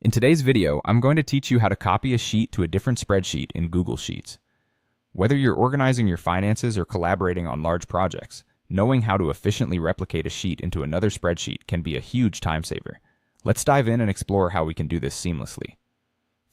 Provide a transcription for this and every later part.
In today's video, I'm going to teach you how to copy a sheet to a different spreadsheet in Google Sheets. Whether you're organizing your finances or collaborating on large projects, knowing how to efficiently replicate a sheet into another spreadsheet can be a huge time saver. Let's dive in and explore how we can do this seamlessly.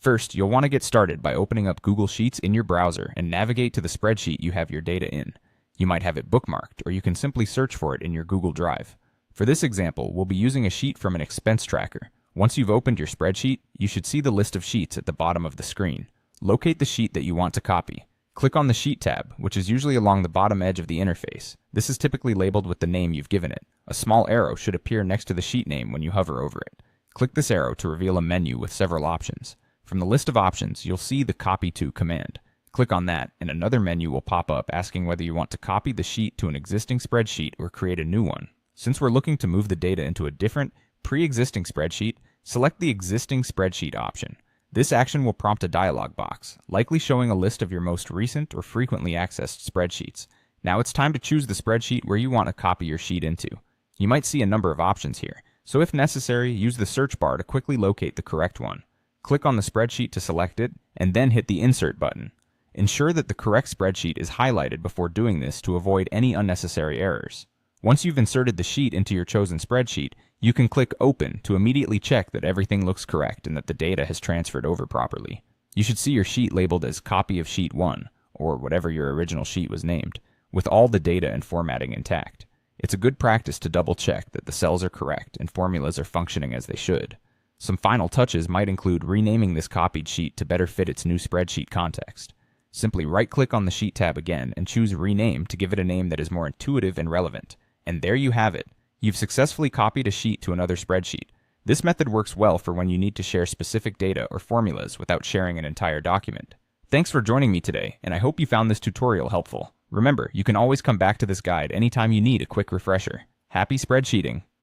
First, you'll want to get started by opening up Google Sheets in your browser and navigate to the spreadsheet you have your data in. You might have it bookmarked, or you can simply search for it in your Google Drive. For this example, we'll be using a sheet from an expense tracker. Once you've opened your spreadsheet, you should see the list of sheets at the bottom of the screen. Locate the sheet that you want to copy. Click on the Sheet tab, which is usually along the bottom edge of the interface. This is typically labeled with the name you've given it. A small arrow should appear next to the sheet name when you hover over it. Click this arrow to reveal a menu with several options. From the list of options, you'll see the Copy To command. Click on that, and another menu will pop up asking whether you want to copy the sheet to an existing spreadsheet or create a new one. Since we're looking to move the data into a different, pre-existing spreadsheet, select the Existing Spreadsheet option. This action will prompt a dialog box, likely showing a list of your most recent or frequently accessed spreadsheets. Now it's time to choose the spreadsheet where you want to copy your sheet into. You might see a number of options here, so if necessary, use the search bar to quickly locate the correct one. Click on the spreadsheet to select it, and then hit the Insert button. Ensure that the correct spreadsheet is highlighted before doing this to avoid any unnecessary errors. Once you've inserted the sheet into your chosen spreadsheet, you can click Open to immediately check that everything looks correct and that the data has transferred over properly. You should see your sheet labeled as Copy of Sheet 1, or whatever your original sheet was named, with all the data and formatting intact. It's a good practice to double check that the cells are correct and formulas are functioning as they should. Some final touches might include renaming this copied sheet to better fit its new spreadsheet context. Simply right-click on the Sheet tab again and choose Rename to give it a name that is more intuitive and relevant. And there you have it. You've successfully copied a sheet to another spreadsheet. This method works well for when you need to share specific data or formulas without sharing an entire document. Thanks for joining me today, and I hope you found this tutorial helpful. Remember, you can always come back to this guide anytime you need a quick refresher. Happy spreadsheeting!